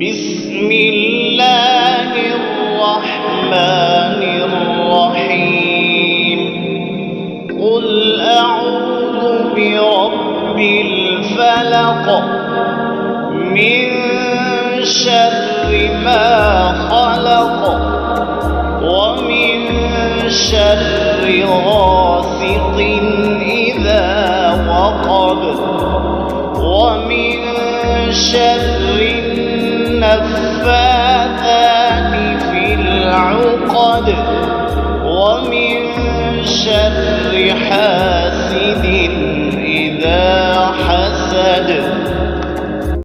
بسم الله الرحمن الرحيم قل أعوذ برب الفلق من شر ما خلق ومن شر غاسق إذا وقب ومن شر النفاثات في العقد ومن شر حاسد